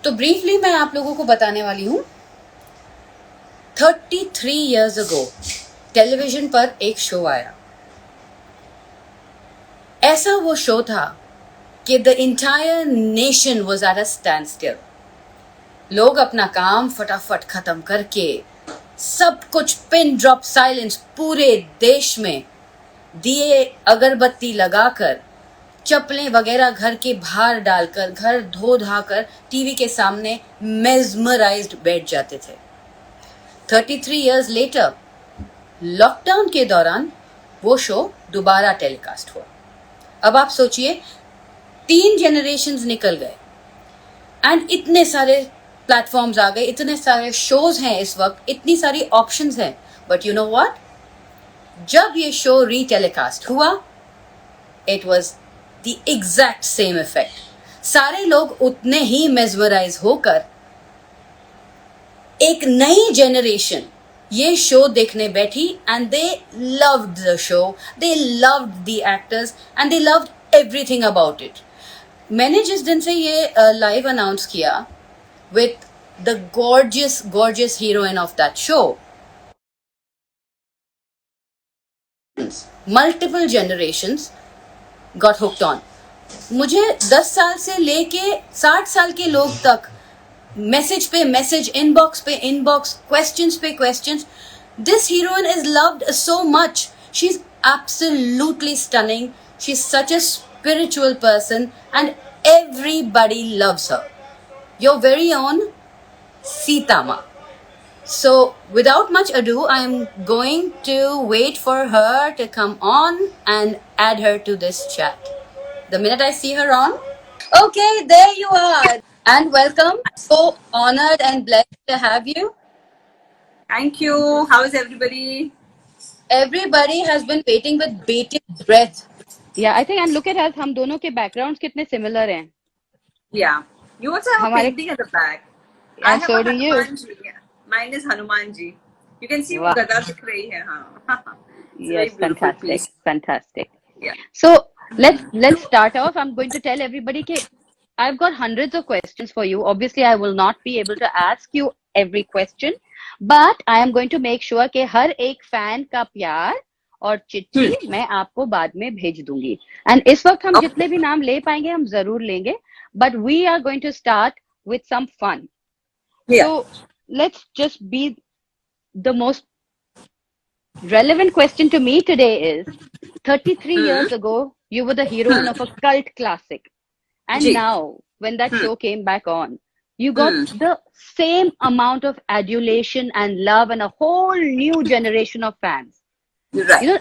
तो ब्रीफली मैं आप लोगों को बताने वाली हूँ 33 years ago टेलीविजन पर एक शो आया। ऐसा वो शो था कि the entire nation was at a stand still. लोग अपना काम फटाफट खत्म करके सब कुछ पिन ड्रॉप साइलेंस पूरे देश में दिए अगरबत्ती लगाकर चप्पलें वगैरह घर के बाहर डालकर घर धो धाकर टीवी के सामने मेजमराइज्ड बैठ जाते थे। 33 years लेटर लॉकडाउन के दौरान वो शो दोबारा टेलीकास्ट हुआ। अब आप सोचिए 3 जनरेशन्स निकल गए एंड इतने सारे प्लेटफॉर्म्स आ गए, इतने सारे शोज हैं इस वक्त, इतनी सारी ऑप्शंस हैं। बट यू नो व्हाट, जब ये शो रीटेलीकास्ट हुआ it was the exact same effect. सारे लोग उतने ही मेजमराइज होकर एक नई जनरेशन ये शो देखने बैठी and they loved the show, they loved the actors and they loved everything about it. मैंने जिस दिन से ये लाइव अनाउंस किया with the gorgeous heroine of that show, multiple generations got hooked on. मुझे 10 साल से लेके 60 साल के लोग तक मैसेज पे मैसेज, इनबॉक्स पे इनबॉक्स, क्वेश्चंस पे questions. This heroine is loved so much, she is absolutely stunning, she is such a spiritual person and everybody loves her. Your very own Sitama. So without much ado, I am going to wait for her to come on and add her to this chat. The minute I see her on, okay, there you are. And welcome. So honored and blessed to have you. Thank you. How is everybody? Everybody has been waiting with bated breath. Yeah, I think, and look at us, हम दोनों के backgrounds कितने similar हैं. Yeah. You also have a हमारे painting at the back. I and have so a do you. Hanuman ji. Mine is Hanuman ji. You can see वो Wow. गदा दिख रही है, हाँ. It's a very Yes, beautiful fantastic, piece. fantastic. Yeah. So let's start off. I'm going to tell everybody that I've got hundreds of questions for you. Obviously, I will not be able to ask you every question, but I am going to make sure कि हर एक fan का प्यार और चिट्ठी मैं आपको बाद में भेज दूंगी। And इस वक्त हम जितने भी नाम ले पाएंगे हम जरूर लेंगे, but we are going to start with some fun. Yeah. So let's just be the most relevant question to me today is 33 years ago you were the heroine of a cult classic, and Ji. now when that show came back on you got the same amount of adulation and love and a whole new generation of fans. Right. You know,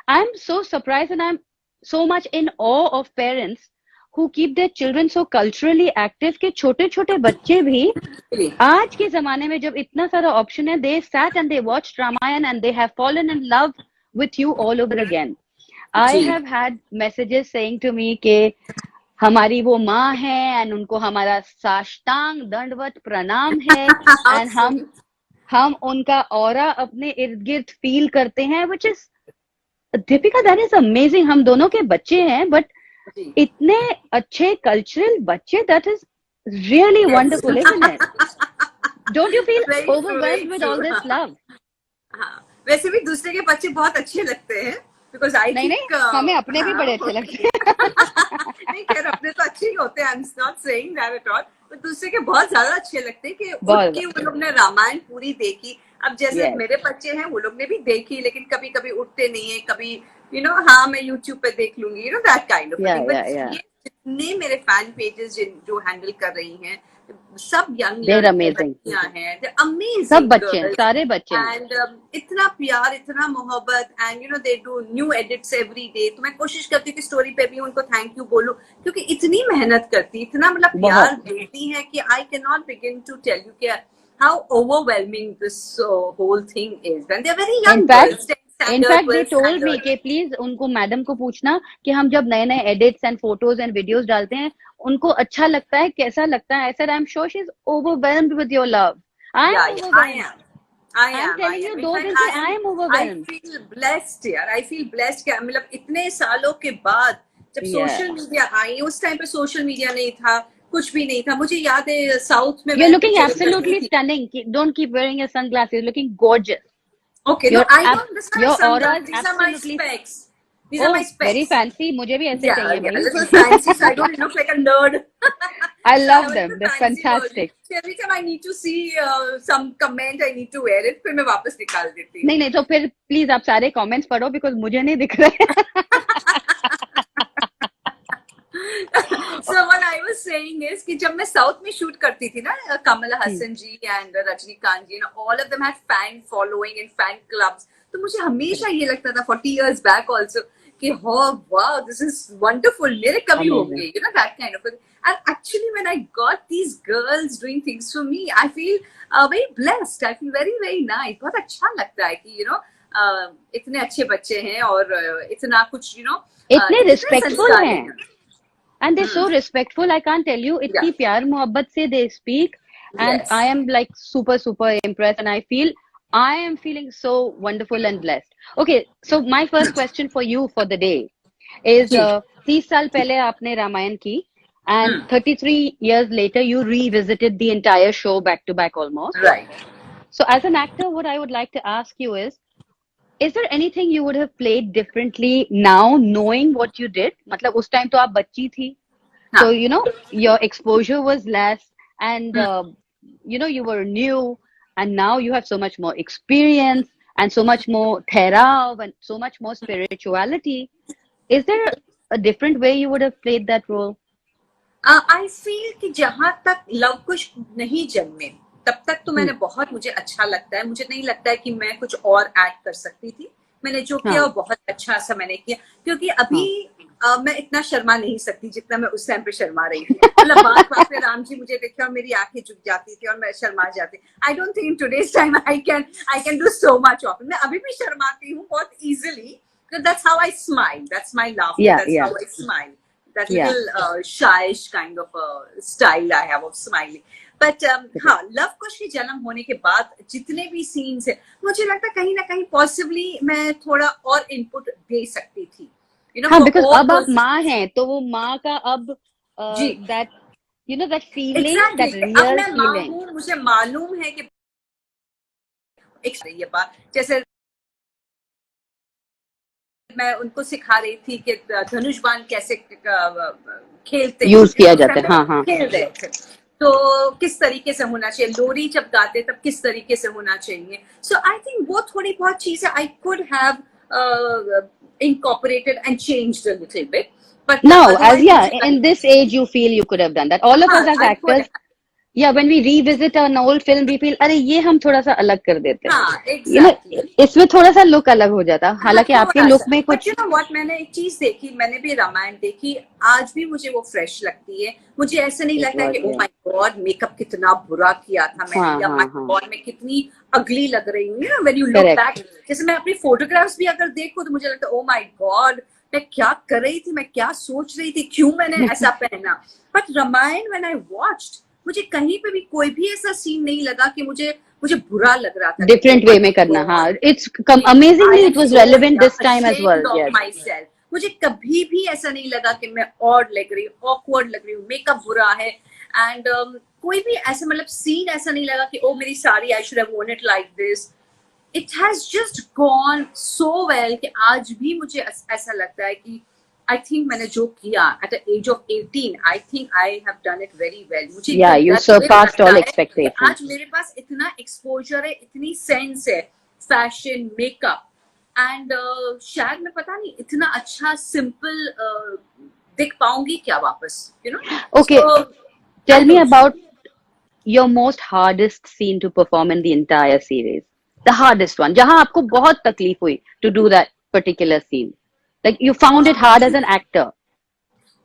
I'm so surprised and I'm so much in awe of parents who keep their children so culturally active कि छोटे छोटे बच्चे भी आज के जमाने में जब इतना सारा ऑप्शन है, they sat and they watched Ramayan and they have fallen in love with you all over again. I have had messages saying to me कि हमारी वो माँ है and उनको हमारा साष्टांग दंडवत प्रणाम है and हम उनका ऑरा अपने इर्द गिर्द फील करते हैं, which is Dipika, that is amazing. हम दोनों के बच्चे हैं, but इतने अच्छे कल्चरल बच्चे, that is really wonderful, isn't it? Don't you feel overwhelmed with all this love? हाँ, वैसे भी दूसरे के बच्चे बहुत अच्छे लगते हैं because I think नहीं, हमें अपने भी बड़े अच्छे लगते हैं। नहीं, खैर अपने तो अच्छे ही होते हैं, I'm not saying that at all, but दूसरे के बहुत ज्यादा अच्छे लगते हैं कि उनकी वो लोग ने रामायण पूरी देखी। अब जैसे मेरे बच्चे हैं वो लोग ने भी देखी, लेकिन कभी कभी उठते नहीं है, कभी हाँ मैं YouTube पे देख लूंगी, that kind of thing. But ये जितने मेरे फैन पेजेस जो हैंडल कर रही हैं सब यंग लड़कियां हैं, they're amazing, सब बच्चे हैं, सारे बच्चे हैं, and इतना प्यार, इतना मोहब्बत, and they do new edits every day. तो मैं कोशिश करती हूँ कि स्टोरी पे भी उनको थैंक यू बोलूं, क्योंकि इतनी मेहनत करती, इतना मतलब प्यार देती है कि I cannot begin to tell you कि how overwhelming this whole thing is. And they're very young girls. In fact, they told me कि प्लीज उनको मैडम को पूछना कि हम जब नए नए edits and photos and videos डालते हैं उनको अच्छा लगता है, कैसा लगता है। I said, I'm sure she's overwhelmed with your love. I am. I'm telling you, दो दिन से I am overwhelmed. I feel blessed यार. I feel blessed कि मतलब इतने सालों के बाद जब सोशल मीडिया आई, उस टाइम पे सोशल मीडिया नहीं था, कुछ भी नहीं था। मुझे याद है साउथ में You're मैं looking पिक्चरें absolutely करती थी। stunning. Don't keep wearing your sunglasses. You're looking gorgeous. Okay, no, Your I ab don't. These are my your aura is sunglasses. These are my absolutely. specs. These are my Oh, very specs. fancy. मुझे भी ऐसे Yeah, चाहिए yeah, a भाई. little fancy, so I don't look like a nerd. I So I love have a them. little They're fancy version. fantastic. So every time I need to see some comment, I need to wear it. फिर मैं वापस निकाल देती नहीं हूँ। नहीं तो फिर प्लीज आप सारे कमेंट्स पढ़ो बिकॉज मुझे नहीं दिख रहे. So what I was saying is कि जब मैं साउथ में शूट करती थी ना, Kamal Haasan ji and Rajinikanth ji, all of them had fan following and fan clubs. तो मुझे हमेशा ये लगता था 40 years back also कि wow, this is wonderful, मेरे कभी होंगे, that kind of a. And actually when I got these girls doing things for me, I feel very blessed. I feel very very nice. बहुत अच्छा लगता है कि इतने अच्छे बच्चे हैं और इतना कुछ इतने कितने रिस्पेक्टफुल संस्कारी हैं. हैं. And they're so respectful. I can't tell you. Yeah. इतनी प्यार मोहब्बत से they speak, and Yes. I am like super impressed, and I feel I am feeling so wonderful and blessed. Okay, so my first question for you for the day is, जी. 30 साल पहले आपने रामायण की, and 33 years later you revisited the entire show back to back almost. Right. So as an actor, what I would like to ask you is there anything you would have played differently now knowing what you did? मतलब उस time तो आप बच्ची थी, so your exposure was less, and you were new, and now you have so much more experience and so much more therav and so much more spirituality. Is there a different way you would have played that role? I feel कि जहां तक love कुश नहीं जन्मे तब तक तो मैंने बहुत, मुझे अच्छा लगता है. मुझे नहीं लगता है कि मैं कुछ और ऐड कर सकती थी. मैंने जो किया वो बहुत अच्छा सा मैंने किया, क्योंकि अभी मैं इतना शर्मा नहीं सकती जितना मैं उस टाइम पे शर्मा रही थी. मतलब बात बात में राम जी मुझे देखे और मेरी आंखें झुक जाती थी और मैं शर्मा जाती. I don't think today's time I can do so much of. मैं अभी भी शर्माती हूँ बहुत easily. That's how I smile. That's my laughter. Yeah, That's yeah. how I smile. That Yeah. little shyish kind of style I have of smiling. But हाँ, love कुश के जन्म होने के बाद जितने भी सीन्स है, मुझे लगता है कहीं ना कहीं पॉसिबली मैं थोड़ा और इनपुट दे सकती थी. हाँ, बिकॉज अब आप माँ हैं तो वो माँ का अब जी, that that feeling, exactly. that अब real मैं माँ feeling. हूँ, मुझे मालूम है कि ये बात जैसे मैं उनको सिखा रही थी कि धनुष बाण कैसे खेलते यूज किया हैं, जाता है. हाँ हाँ. खेल रहे थे तो किस तरीके से होना चाहिए, लोरी जब गाते तब किस तरीके से होना चाहिए. सो आई थिंक वो थोड़ी बहुत चीजें I could have incorporated and changed a little bit. But Now, as otherwise, in this age, you feel you could have done that. All of us as I could. actors, when we revisit an old film, we feel, अरे ये हम थोड़ा सा अलग कर देते हैं. हाँ, exactly. इसमें थोड़ा सा लुक अलग हो जाता. हालांकि आपके लुक में कुछ. What, मैंने एक चीज देखी, मैंने भी रामायण देखी, आज भी मुझे वो फ्रेश लगती है. मुझे ऐसा नहीं लगता कि ओ माय गॉड मेकअप कितना बुरा किया था मैंने, या माय गॉड मैं कितनी अगली लग रही हूँ. व्हेन यू लुक बैक, जैसे मैं अपनी फोटोग्राफ्स भी अगर देखूं तो मुझे लगता है ओ माय गॉड मैं क्या कर रही थी, मैं क्या सोच रही थी, क्यों मैंने ऐसा पहना. But Ramayan when I watched, मुझे कहीं पे भी कोई भी ऐसा सीन नहीं लगा कि मुझे बुरा लग रहा था. डिफरेंट वे में करना. हाँ, it's amazingly it was relevant this time as well. Yes, मुझे कभी भी ऐसा नहीं लगा कि मैं ऑड लग रही हूँ, ऑकवर्ड लग रही हूँ, मेकअप बुरा है. एंड कोई भी ऐसा मतलब सीन ऐसा नहीं लगा कि ओ मेरी sari I should have worn it like this. It has just gone so well कि आज भी मुझे ऐसा लगता है कि I think मैंने जो किया at the age of 18, I think I have done it very well. मुझे you surpassed all expectations. आज मेरे पास इतना exposure है, इतनी sense है, fashion, makeup, and शायद मैं पता नहीं इतना अच्छा simple दिख पाऊंगी क्या वापस, Okay, so, tell me about your most hardest scene to perform in the entire series. The hardest one, जहां आपको बहुत तकलीफ हुई to do that particular scene. Like you found it hard as an actor.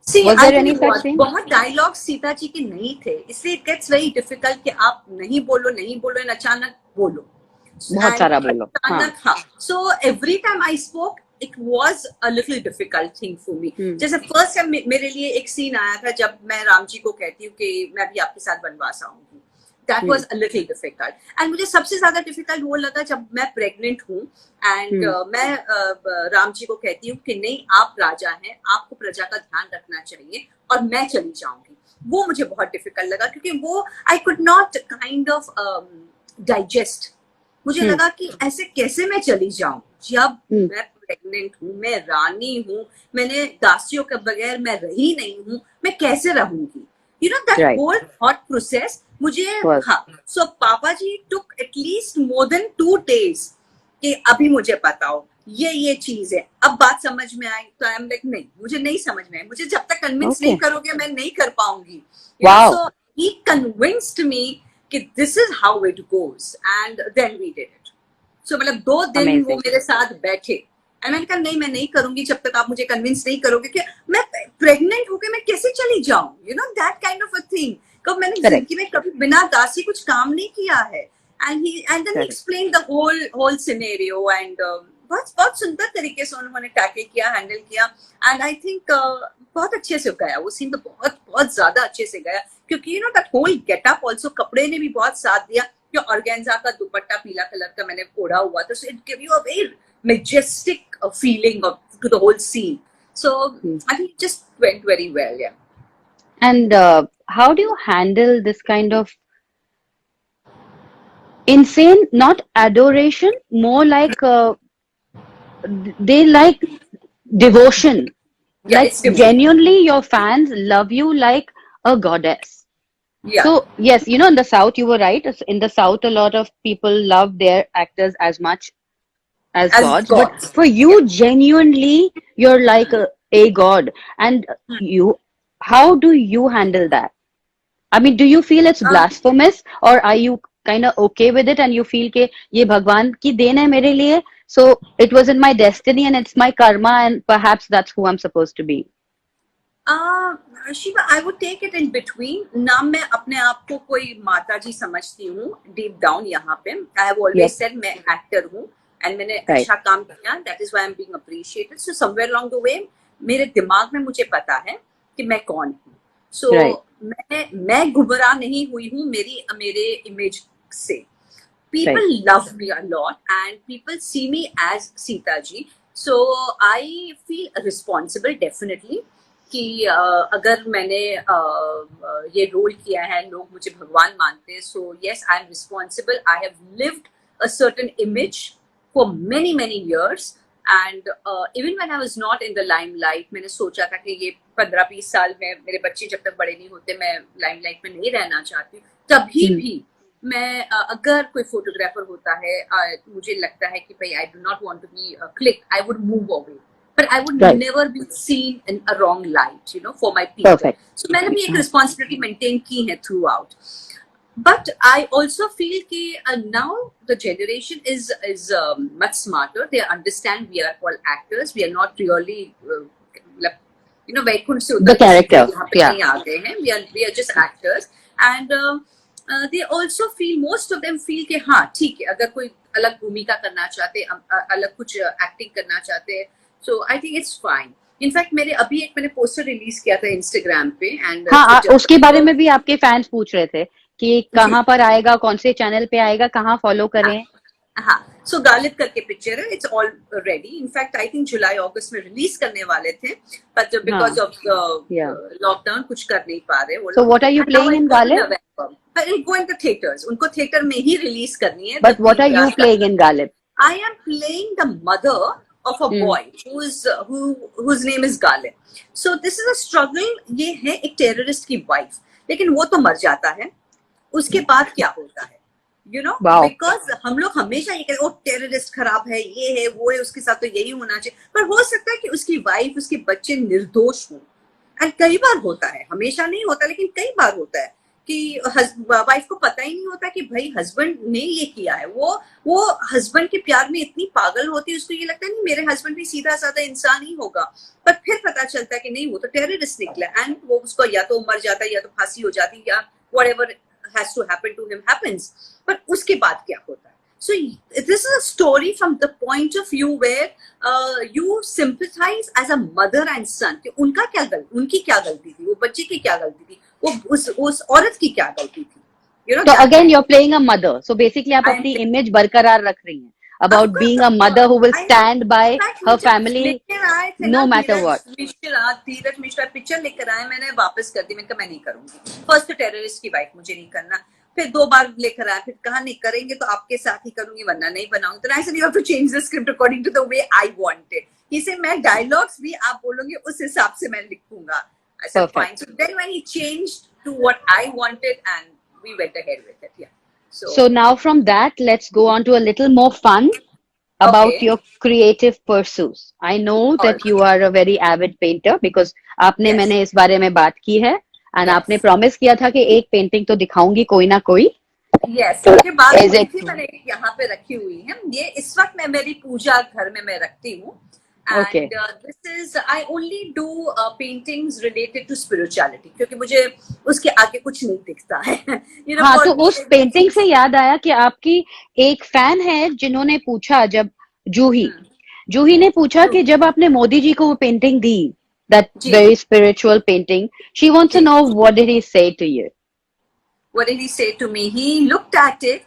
See, was there any such thing? बहुत dialogue Sita ji के नहीं थे, इसलिए it gets very difficult कि आप नहीं बोलो and अचानक बोलो. बहुत सारा बोलो. हाँ. So every time I spoke, it was a little difficult thing for me. जैसे first time मेरे लिए एक सीन आया था जब मैं राम जी को कहती हूँ कि मैं भी आपके साथ वनवास आऊंगी. That was a little difficult. And मुझे सबसे ज्यादा difficult वो लगा जब मैं pregnant हूँ and मैं राम जी को कहती हूँ कि नहीं आप राजा हैं, आपको प्रजा का ध्यान रखना चाहिए और मैं चली जाऊंगी. वो मुझे बहुत डिफिकल्ट लगा, क्योंकि वो I could not kind of digest. मुझे लगा कि ऐसे कैसे मैं चली जाऊं जब मैं प्रेग्नेंट हूँ, मैं रानी हूँ, मैंने दासियों के बगैर मैं रही नहीं हूँ, मैं कैसे रहूंगी, you know that whole thought process मुझे। हाँ, सो पापा जी took at least more than 2 days कि अभी मुझे बताओ ये चीज है। अब बात समझ में आई तो आई एम लाइक नहीं, मुझे नहीं समझ में आई, मुझे जब तक कन्विंस नहीं करोगे मैं नहीं कर पाऊंगी। सो ही कन्विंस्ड मी कि this is how it goes, and then we did it. So मतलब 2 दिन वो मेरे साथ बैठे, एंड मैंने कहा नहीं, मैं नहीं करूंगी जब तक आप मुझे कन्विंस नहीं करोगे कि मैं प्रेग्नेंट होकर मैं कैसे चली जाऊं, you know that kind of a thing. कब मैंने जिंदगी में कभी बिना दासी कुछ काम नहीं किया है। And then he explained the whole scenario, and बहुत सुंदर तरीके से उन्होंने टैकल किया, हैंडल किया, एंड आई थिंक बहुत अच्छे से गया वो सीन, तो बहुत ज्यादा अच्छे से गया, क्योंकि you know that whole getup also, कपड़े ने भी बहुत साथ दिया। जो ऑर्गेन्जा का दुपट्टा पीला कलर का मैंने ओढ़ा हुआ था, so it give you a very majestic feeling to the whole scene. So I think it just went very well, yeah. And how do you handle this kind of insane, not adoration, more like they like devotion, Yeah, like genuinely your fans love you like a goddess. Yeah. So yes, you know, in the South, you were right. In the South, a lot of people love their actors as much as gods. But for you, genuinely, you're like a god. And you, how do you handle that? I mean, do you feel it's blasphemous, or are you kind of okay with it and you feel कि ये भगवान की then है मेरे लिए, so it was in my destiny and it's my karma and perhaps that's who I'm supposed to be? Sheeba, I would take it in between. ना मैं अपने आप को कोई माता जी समझती हूँ deep down यहाँ पे. I have always said मैं actor हूँ and मैंने अच्छा काम किया. That is why I'm being appreciated. So somewhere along the way मेरे दिमाग में मुझे पता है कि मैं कौन हूँ. So मैं गुमराह नहीं हुई हूँ मेरे इमेज से. People love me a lot and people see me as Sita ji. So I feel responsible definitely कि अगर मैंने ये रोल किया है, लोग मुझे भगवान मानते हैं, so yes, I am responsible. I have lived a certain image for many years, and even when I was not in the limelight, मैंने सोचा था कि ये 15-20 साल में मेरे बच्चे जब तक बड़े नहीं होते मैं लाइमलाइट में नहीं रहना चाहती. तभी भी मैं अगर कोई फोटोग्राफर होता है, मुझे लगता है कि भाई I do not want to be clicked, I would move away. But I would never be seen in a wrong light, you know, for my people. Perfect. So मैंने भी एक responsibility maintain की है throughout. But I also feel that now the generation is much smarter. They understand we are all actors. We are not really, you know, the character. Yeah. We are just actors, and they also feel, most of them feel कि हाँ ठीक है, अगर कोई अलग भूमिका करना चाहते, अलग कुछ एक्टिंग करना चाहते, so I think it's fine. In fact, मैंने पोस्टर रिलीज किया था इंस्टाग्राम पे, एंड हाँ, उसके बारे में भी आपके फैंस पूछ रहे थे कि कहाँ पर आएगा, कौन से चैनल पे आएगा, कहाँ फॉलो करें. हाँ, सो गालिब करके पिक्चर है, it's all ready. In fact I think जुलाई अगस्त में रिलीज करने वाले थे, बट बिकॉज ऑफ लॉकडाउन कुछ कर नहीं पा रहे वो लोग. So what are you playing in Galib? Go into theaters. उनको थिएटर में ही रिलीज करनी है. But what are you playing in Galib? I am playing the mother of a boy whose name is Galib. So this is a struggle. ये है एक terrorist की wife, लेकिन वो तो मर जाता है. उसके बाद क्या होता है, you know, because हम लोग हमेशा ये कहते हैं, ओ टेररिस्ट खराब है, ये है वो है, उसके साथ तो यही होना चाहिए. पर हो सकता है कि उसकी वाइफ, उसके बच्चे निर्दोष हों. एंड कई बार होता है, हमेशा नहीं होता, लेकिन कई बार होता है कि वाइफ को पता ही नहीं होता कि भाई हस्बैंड ने ये किया है. वो हस्बैंड के प्यार में इतनी पागल होती है, उसको ये लगता है नहीं मेरे हस्बैंड भी सीधा साधा इंसान ही होगा. पर फिर पता चलता है कि नहीं, वो तो टेररिस्ट निकला. एंड वो उसको या तो मर जाता है, या तो फांसी हो जाती, या whatever has to happen to him happens. पर उसके बाद क्या होता है? So this is a story from the point of view where you sympathize as a mother and son. कि उनकी क्या गलती थी, वो बच्चे की क्या गलती थी, वो उस औरत की क्या गलती थी. You know, so again you're playing a mother. So basically आप अपनी इमेज बरकरार रख रही हैं. about being a mother who will stand by her family लेकर आए थे ना no matter what. Dheeraj Mishra picture लेकर आए, मैंने वापस कर दी, मैं कहा मैं नहीं करूंगी। फर्स्ट तो टेररिस्ट की वाइफ मुझे नहीं करना, फिर 2 बार लेकर आया, फिर कहा नहीं करेंगे तो आपके साथ ही करूंगी वरना नहीं बनाऊंगी। तो I said you have to change the script according to the way I wanted. इसे मैं डायलॉग्स भी आप बोलोगे उस हिसाब से मैं लिखूंगा। I said fine. So then when he changed to what I wanted and we went ahead with it. Yeah. So now from that, let's go on to a little more fun about your creative pursuits. I know that you are a very avid painter because आपने मैंने इस बारे में बात की है and आपने promise किया था कि एक painting तो दिखाऊंगी कोई ना कोई. Yes. मुझे बात हुई थी, मैंने यहाँ पे रखी हुई है। ये इस वक्त मैं मेरी पूजा घर में मैं रखती हूँ। Okay. And this is I only do paintings related to spirituality क्योंकि मुझे उसके आगे कुछ नहीं दिखता है। you know, हाँ, तो उस पेंटिंग से याद आया कि आपकी एक फैन है जिन्होंने पूछा, जब जूही ने पूछा कि जब आपने मोदी जी को वो painting the, that very spiritual painting, she wants to know what did he say to you? What did he say to me? He looked at it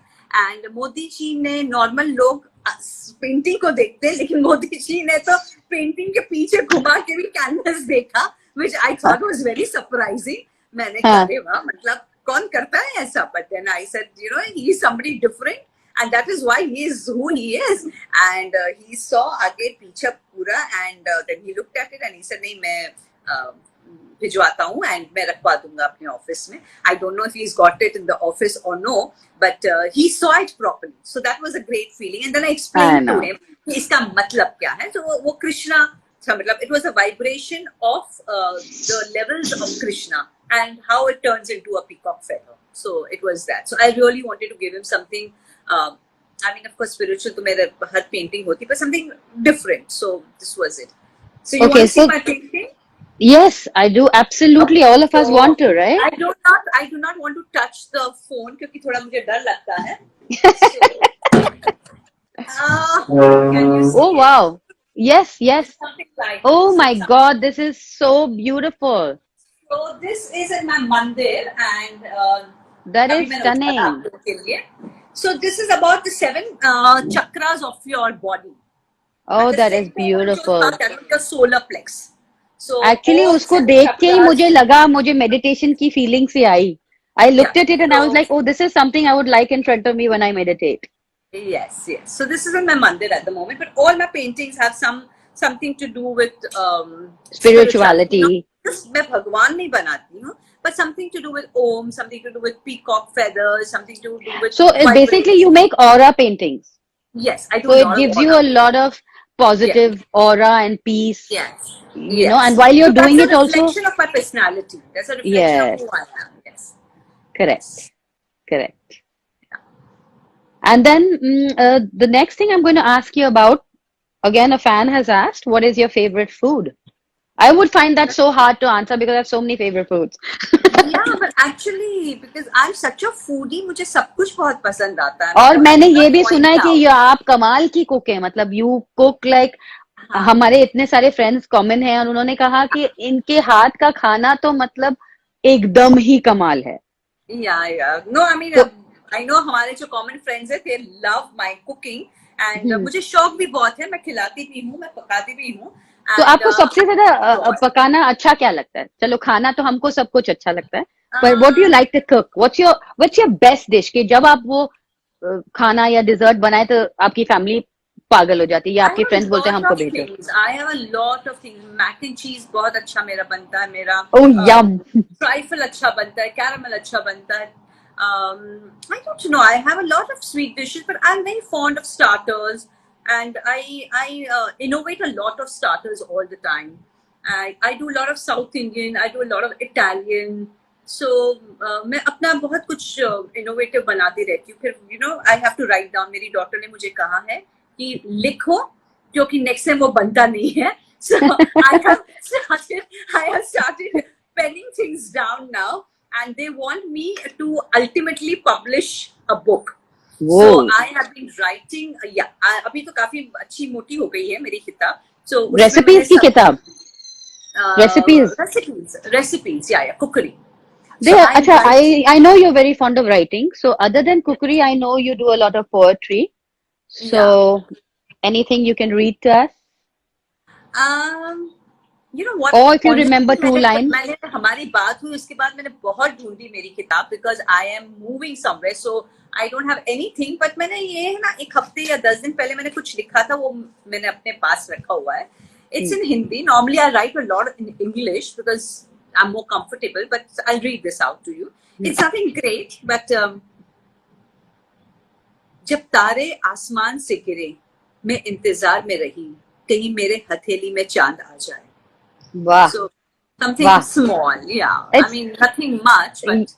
and Modi ji ने, नॉर्मल लोग पेंटिंग को देखते हैं लेकिन मोदी जी ने तो पेंटिंग के पीछे घुमा के भी कैनवस देखा, which I thought was very surprising. मैंने कहा अरे वाह, मतलब कौन करता है ऐसा? But then I said, you know, he is somebody different and that is why he is who he is. And he saw आगे पीछे पूरा and then he looked at it and he said नहीं मैं भिजवाता हूँ and मैं रखवा दूंगा अपने ऑफिस में. I don't know if he's got it in the office or no, but he saw it properly. So that was a great feeling. And then I explained to him कि इसका मतलब क्या है. तो वो कृष्णा था, मतलब it was a vibration of the levels of Krishna and how it turns into a peacock feather. So it was that. So I really wanted to give him something. I mean, of course, spiritual तो मेरे हर painting होती, but something different. So this was it. So you want to see my painting? Yes, I do. Absolutely. All of us want to, right? I do not want to touch the phone क्योंकि थोड़ा मुझे डर लगता है. Can you see oh wow! Yes, yes. like oh my God, this is so beautiful. So this is in my mandir and that is stunning. So this is about the 7 chakras of your body. Oh, that is beautiful. That is the solar plex. So actually उसको देख के ही मुझे लगा, मुझे meditation की feeling से आई. I looked at it and I was like, oh, this is something I would like in front of me when I meditate. Yes. So this is in my mandir at the moment, but all my paintings have something to do with spirituality. You know, मैं भगवान नहीं बनाती हूँ, but something to do with Om, something to do with peacock feathers, something to do with. So basically, you make aura paintings. Yes, I do. So it gives you a lot of positive aura and peace. Yes. You know, and while you're doing it also. That's a reflection of my personality. That's a reflection of who I am. Yes. Correct. Yeah. And then the next thing I'm going to ask you about, again, a fan has asked, what is your favorite food? I would find that so hard to answer because I have so many favorite foods. Yeah, but actually, because I'm such a foodie, मुझे सब कुछ बहुत पसंद आता है. और मैंने ये भी सुना है कि ये आप कमाल की कुक है, मतलब you cook like. हमारे इतने सारे फ्रेंड्स कॉमन हैं और उन्होंने कहा कि इनके हाथ का खाना तो मतलब एकदम ही कमाल है. No, I mean, I know हमारे जो कॉमन फ्रेंड्स हैं, they love my cooking and मुझे शौक भी बहुत है, मैं खिलाती भी हूँ, मैं पकाती भी हूँ. तो आपको सबसे ज्यादा पकाना अच्छा क्या लगता है? चलो खाना तो हमको सब कुछ अच्छा लगता है, but what do you like to cook? What's your best dish? कि जब आप वो खाना या डिजर्ट बनाए तो आपकी फैमिली पागल हो जाती है या आपके फ्रेंड्स बोलते हैं हमको भेजो. I have a lot of things. Mac and cheese बहुत अच्छा मेरा बनता है, मेरा. Oh yum. Trifle अच्छा बनता है, caramel अच्छा बनता है. I don't know. I have a lot of sweet dishes, but I'm very fond of starters. And I innovate a lot of starters all the time. I do a lot of South Indian. I do a lot of Italian. So मैं अपना बहुत कुछ innovative बनाती रहती हूँ. फिर you know I have to write down. मेरी daughter ने मुझे कहा है कि लिखो क्योंकि नेक्स्ट टाइम वो बनता नहीं है. So I have started penning things down now, and they want me to ultimately publish a book. Whoa. So I have been writing. अभी तो काफी अच्छी मोटी हो गई है मेरी किताब. So recipes की किताब. Recipes. Yeah, cookery. अच्छा, I know you're very fond of writing. So other than cookery, I know you do a lot of poetry. So anything you can read to us? You know what? Or if you Honestly, remember two lines. मैंने हमारी बात हुई उसके बाद मैंने बहुत ढूंढी मेरी किताब, because I am moving somewhere, so I don't have anything. But मैंने ये है ना, एक हफ्ते या 10 दिन पहले मैंने कुछ लिखा था, वो मैंने अपने पास रखा हुआ है. It's in Hindi. Normally I write a lot in English because I'm more comfortable, but I'll read this out to you. It's nothing great, but जब तारे आसमान से गिरे, मैं इंतजार में रही, कहीं मेरे हथेली में चांद आ जाए. Wow. So something Wow. small, yeah. It's, I mean, nothing much, but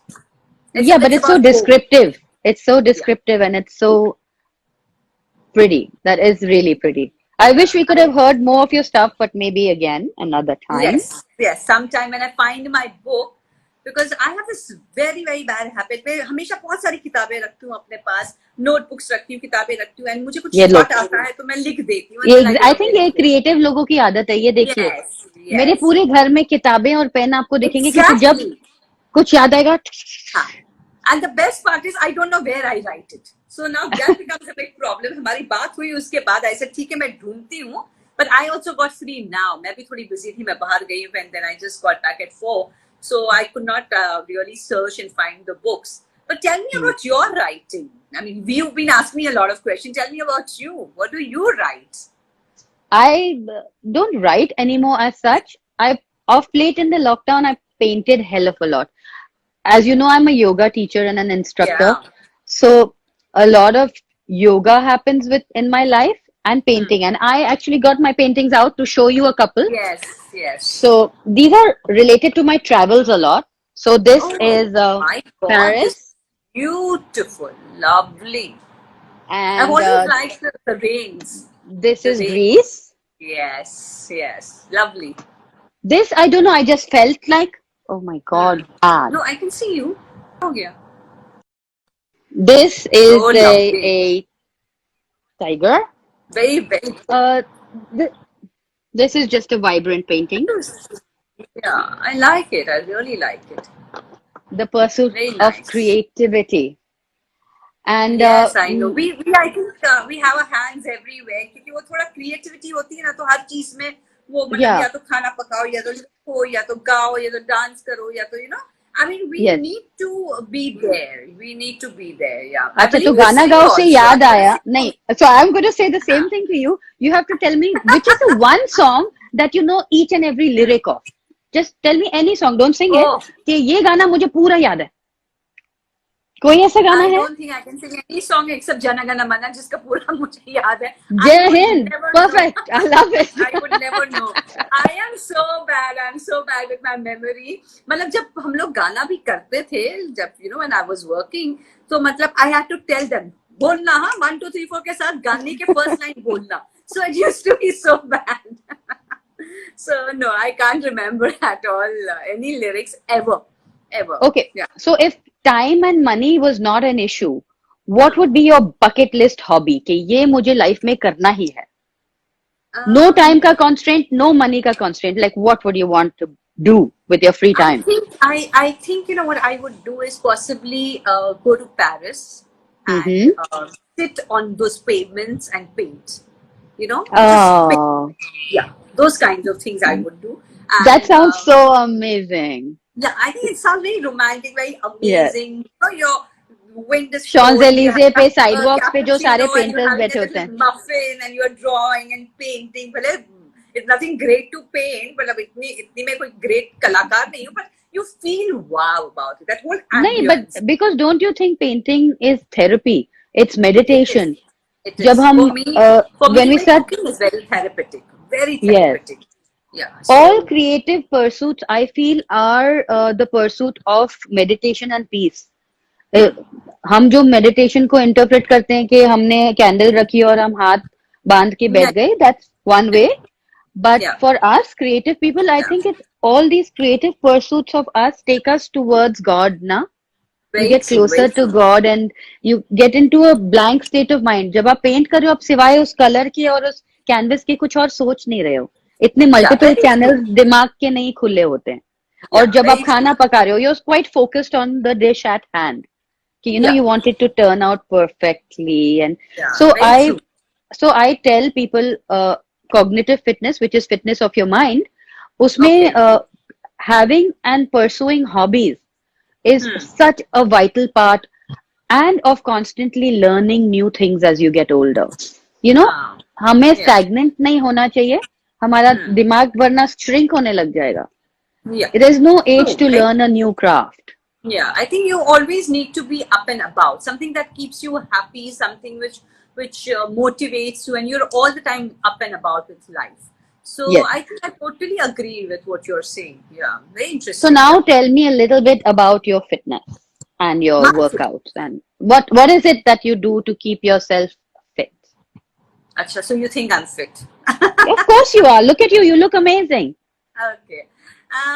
yeah, but it's so descriptive. It's so descriptive, and it's so pretty. That is really pretty. I wish we could have heard more of your stuff, but maybe again another time. Yes. Sometime when I find my book, because I have this very bad habit. मैं हमेशा बहुत सारी किताबें रखती हूँ अपने पास, notebooks रखती हूँ, किताबें रखती हूँ, and मुझे कुछ शॉर्ट आता है तो मैं लिख देती हूँ. I think ये क्रिएटिव लोगों की आदत है. ये देखिए, मेरे पूरे घर में किताबें और पेन आपको दिखेंगे, क्योंकि जब कुछ याद आएगा. And the best part is I don't know where I write it. So now that becomes a big problem. हमारी बात हुई उसके बाद ऐसे ठीक है मैं ढूंढती हूँ, but I also got free now. मैं भी थोड़ी busy थी, मैं बाहर गई हूँ, and then I just got back at 4. So I could not really search and find the books. But tell me about your writing. I mean, you've been asking me a lot of questions. Tell me about you. What do you write? I don't write anymore as such. Of late in the lockdown, I painted hell of a lot. As you know, I'm a yoga teacher and an instructor. Yeah. So a lot of yoga happens in my life, and painting. And I actually got my paintings out to show you a couple. Yes. So these are related to my travels a lot. So this is my God, Paris. Beautiful, lovely. And I've always liked the rains. This is Greece. Yes, lovely. This, I don't know, I just felt like, oh my God. No, I can see you. Oh, yeah. This is a tiger. Very. This is just a vibrant painting. Yeah, I like it. I really like it. The pursuit of creativity. And yes, I know. I think we have our hands everywhere. क्योंकि वो थोड़ा creativity होती है ना, तो हर चीज में वो मतलब या तो खाना पकाओ, या तो लिखो, या तो गाओ, या तो डांस करो, या तो I mean, we need to be there. We need to be there. Yeah. अच्छा, तो गाना गाओ से याद आया. नहीं. So I'm going to say the same thing to you. You have to tell me which is the one song that you know each and every lyric of. Just tell me any song. Don't sing it. कि ये गाना मुझे पूरा याद है. कोई ऐसा गाना है? I don't think I can sing any song except Jana Gana Mana, जिसका पूरा मुझे याद है. Jai Hind. Perfect. I love it. I would never know. I am so bad. I'm so bad with my memory. मतलब जब हम लोग गाना भी करते थे, जब when I was working, तो मतलब I had to tell them बोलना, हाँ 1 2 3 4 के साथ गाने के first line बोलना. So it used to be so bad. So no, I can't remember at all any lyrics ever. Okay. Yeah. So if time and money was not an issue, what would be your bucket list hobby? कि ये मुझे life में करना ही है. No time का constraint, no money का constraint. Like what would you want to do with your free time? I think what I would do is possibly go to Paris and sit on those pavements and paint. Yeah, those kinds of things I would do. And, that sounds so amazing. Yeah, I think it sounds very romantic, very amazing. Your wind is Champs-Élysées पे sidewalks पे जो सारे painters बैठे होते हैं. Muffin and you're drawing and painting. It's nothing great to paint, but इतनी मैं कोई great कलाकार नहीं हूँ, but you feel wow about it. That whole ambience. नहीं, but because don't you think painting is therapy? It's meditation. It is. जब हम for me, when we start, cooking is very therapeutic. Very therapeutic. Yes. Yeah. So, all creative pursuits, I feel, are the pursuit of meditation and peace. हम जो meditation को interpret करते हैं कि हमने candle रखी और हम हाथ बांध के बैठ गए, that's one way. But for us creative people, I think it's all these creative pursuits of us take us towards God, na? You get closer to God and you get into a blank state of mind. जब आप paint कर रहे हो, आप सिवाय उस color के और उस canvas के कुछ और सोच नहीं रहे हो. इतने मल्टीपल चैनल्स दिमाग के नहीं खुले होते हैं. और जब आप खाना पका रहे हो, you're quite focused on the dish at hand. कि you want it to turn out perfectly. And so so I tell people cognitive fitness, which is fitness of your mind, Okay. उसमें having and pursuing hobbies is Hmm. such a vital part, and of constantly learning new things as you get older. You know, हाँ. हमें Yeah. stagnant नहीं होना चाहिए. हमारा Hmm. दिमाग वरना shrink होने लग जाएगा. Yeah. There is no age True. to learn a new craft. Yeah, I think you always need to be up and about, something that keeps you happy, something which motivates you, and you're all the time up and about with life. So Yes. I think I totally agree with what you're saying. Yeah, very So interesting. now Yeah. tell me a little bit about your fitness and your Market. workouts, and what is it that you do to keep yourself fit? Acha, so you think I'm fit? Of course you are. Look at you. You look amazing. Okay.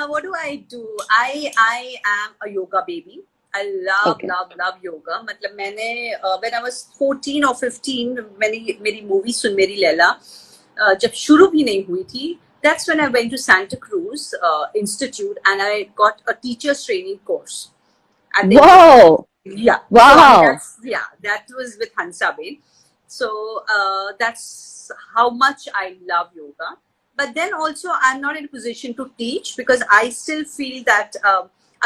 What do I do? I am a yoga baby. I love Okay. love love yoga. मतलब मैंने when I was 14 or 15 मेरी movie सुन मेरी लैला जब शुरू भी नहीं हुई थी, that's when I went to Santa Cruz Institute and I got a teacher's training course at the institute. Whoa. Yeah. So I mean Wow. that was with Hansaben. So that's how much I love yoga. But then also I'm not in a position to teach because I still feel that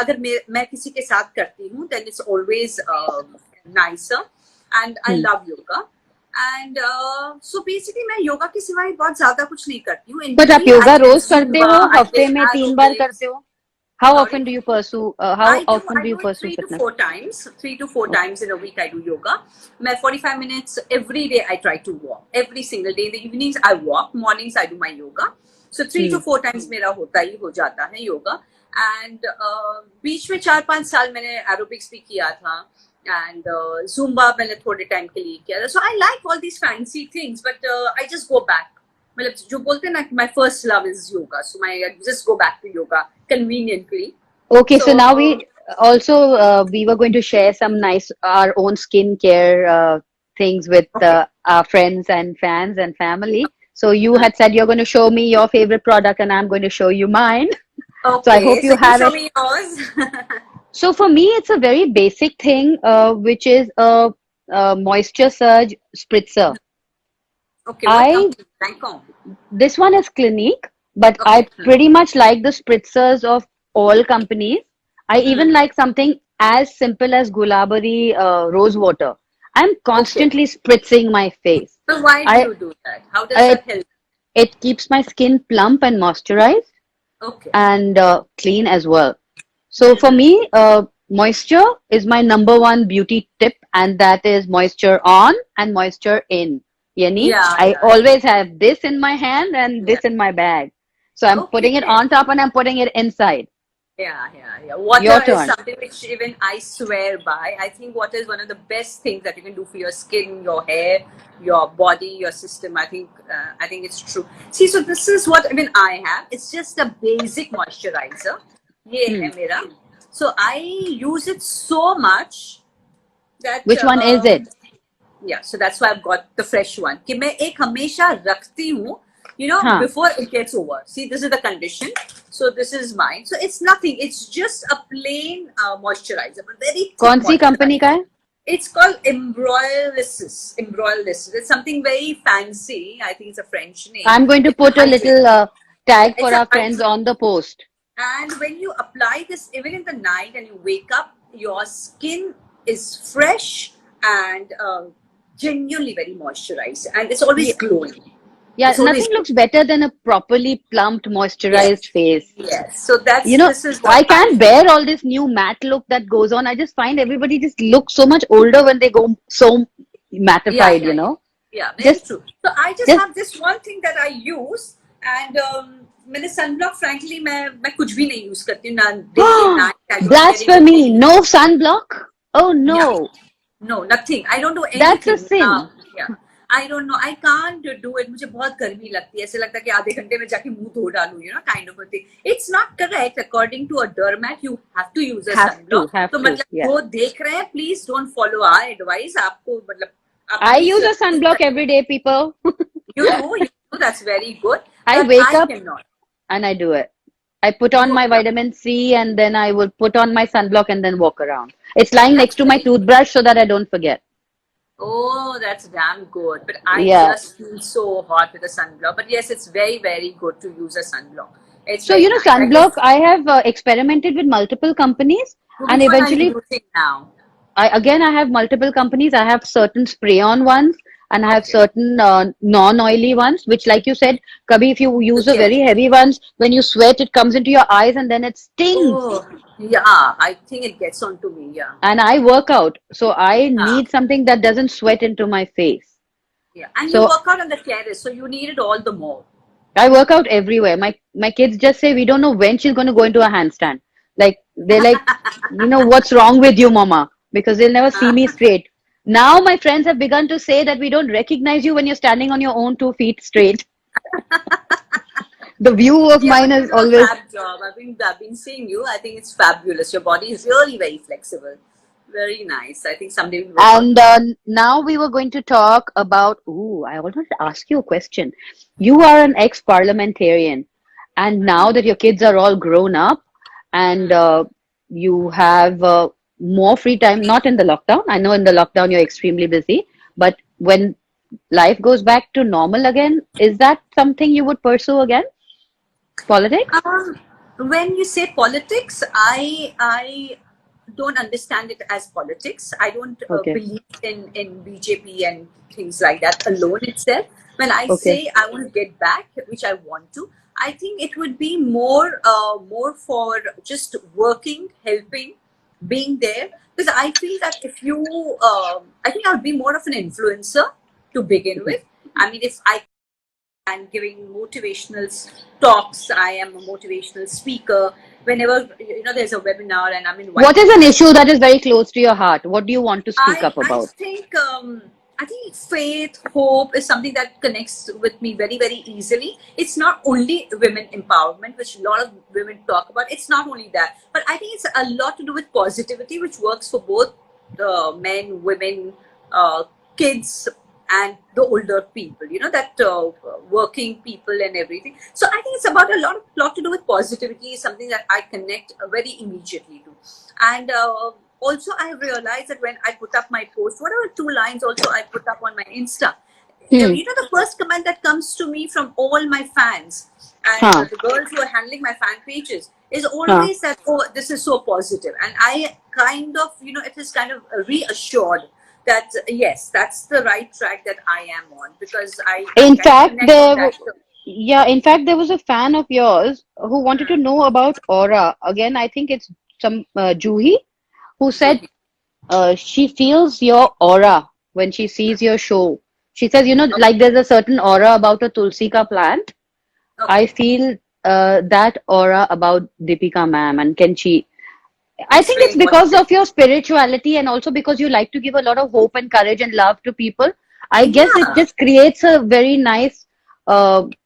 अगर मैं किसी के साथ करती हूँ then it's always nicer and I Hmm. love yoga. And so basically मैं योगा के सिवाय बहुत ज्यादा कुछ नहीं करती हूँ. In But आप between I योगा play रोज करते Zumba, हो? I play हफ्ते में 3 बार करते aerobics. हो? How Sorry. often do you pursue? How often do I you do it pursue fitness? 3 to 4 times in a week. I do yoga. My 45 minutes every day. I try to walk every single day. In the evenings I walk. Mornings I do my yoga. So 3 to 4 times मेरा होता ही हो जाता है yoga. And बीच में 4-5 साल मैंने aerobics भी किया था. And Zumba मैंने थोड़े टाइम के लिए किया था. So I like all these fancy things, but I just go back. मतलब जो बोलते हैं ना my first love is yoga, so I just go back to yoga conveniently. Okay, so So now also we were going to share some nice our own skincare things with okay. our friends and fans and family. So you had said you're going to show me your favorite product, and I'm going to show you mine. So I Okay, hope so you you have show it. me yours. So for me, it's a very basic thing, which is a moisture surge spritzer. Okay, what I company? Lancome. This one is Clinique, but Okay. I pretty much like the spritzers of all companies. I even Hmm. like something as simple as Gulabari rose water. I'm Okay. constantly spritzing my face. So why do I you do that? How does it that help? it keeps my skin plump and moisturized Okay. and clean as well. So for Hmm. me, moisture is my number one beauty tip, and that is moisture on and moisture in. Yani, Yeah, I yeah, always have this in my hand and yeah. this in my bag. So I'm putting it Okay. on top and I'm putting it inside. Yeah, yeah, yeah. Your Water is turn. something which even I swear by. I think water is one of the best things that you can do for your skin, your hair, your body, your system. I think it's true. See, so this is what even I have. It's just a basic moisturizer. ये Hmm. है मेरा. So I use it so much that Which one is it? yeah, so that's why I've got the fresh one. कि मैं एक हमेशा रखती हूँ, Huh. before it gets over. See, this is the condition. So this is mine. So it's nothing. It's just a plain moisturizer, but very thick कौन सी company का moisturizer. है? It's called Embrolysis. Embrolysis. It's something very fancy. I think it's a French name. I'm going to It's a put a hydrate. little Yeah, tag it's for a our friends hydrate. on the post. And when you apply this, even in the night and you wake up, your skin is fresh and genuinely very moisturized. And it's always Yeah, glowing. yeah, It's always nothing glowing. looks better than a properly plumped, moisturized Yes. face. Yes. So You know, this is what I I can't do. bear all this new matte look that goes on. I just find everybody just looks so much older when they go so Yeah, mattified, yeah, you yeah. know. Yeah, very Just, true. So I just just, have this one thing that I use, and मैंने sunblock frankly मैं कुछ भी नहीं use करती हूँ ना day night. I don't wear even blasphemy. any. No sunblock? Oh Yeah, no, no, nothing. I don't do that's a anything. sin. Yeah, I don't know. I can't do it. मुझे बहुत गर्मी लगती है. ऐसे लगता है कि आधे घंटे में जाके मुंह धो डालूं, kind of a thing. It's not correct. According to a dermat, you have to use a sunblock. Have तो to, मतलब yeah. जो देख रहे हैं, please don't follow our advice. आपको मतलब आप I please use a sunblock every day, people. you do. That's very good. I But wake I up cannot. and I do it. I put on You, my vitamin C and then I will put on my sunblock and then walk around. It's lying next that's to my very good. toothbrush so that I don't forget. Oh, that's damn good. But I Yeah. just feel so hot with a sunblock. But yes, it's very, very good to use a sunblock. It's So, very nice. I sunblock, guess, I have experimented with multiple companies, and which one are you eventually using now? I have multiple companies. I have certain spray-on ones, and I have Okay. certain non-oily ones, which, like you said, Kabhi, if you use a Yes. very heavy ones, when you sweat, it comes into your eyes and then it stings. Oh, yeah. I think it gets onto me. Yeah. And I work out, so I Ah, need something that doesn't sweat into my face. yeah. And you So work out on the terrace, so you need it all the more. I work out everywhere. My kids just say we don't know when she's going to go into a handstand. Like they're like, what's wrong with you, mama? Because they'll never see me straight. Now my friends have begun to say that we don't recognize you when you're standing on your own 2 feet straight. The view of Yeah, mine but you is do a always. fab job. I've been seeing you. I think it's fabulous. Your body is really very flexible. Very nice. I think someday we'll work out And together. now we were going to talk about. Ooh, I wanted to ask you a question. You are an ex-parliamentarian, and now that your kids are all grown up, and you have more free time, not in the lockdown. I know in the lockdown you're extremely busy, but when life goes back to normal again, is that something you would pursue again? Politics? Um, when you say politics, I don't understand it as politics. I don't Okay, believe in BJP and things like that alone itself. When I okay. say I want to get back, which I want to, I think it would be more for just working, helping, being there. Because I feel that if you, I think I would be more of an influencer to begin Mhm. with. I mean, if I and giving motivational talks. I am a motivational speaker. Whenever there's a webinar and I'm What is invited, an issue that is very close to your heart? What do you want to speak I up I about? think I think faith, hope is something that connects with me very very easily. It's not only women empowerment, which a lot of women talk about. It's not only that, but I think it's a lot to do with positivity, which works for both men, women, kids, and the older people. That working people and everything. So I think it's about a lot to do with positivity. Is something that I connect very immediately to, and also I have realized that when I put up my post, whatever 2 lines also I put up on my Insta, Hmm. the first comment that comes to me from all my fans and Huh. the girls who are handling my fan pages is Huh. always that, oh, this is so positive. And I kind of, it is kind of reassured that yes, that's the right track that I am on, because I In kind of fact, connect on that. there was a fan of yours who wanted to know about aura. Again, I think it's some Juhi who said Juhi. she feels your aura when she sees your show. She says, like Okay. there's a certain aura about a tulsi ka plant. I Okay. feel that aura about Deepika ma'am. And can she? I think it's Explain what because it of is. your spirituality and also because you like to give a lot of hope and courage and love to people. I guess it Yeah. just creates a very nice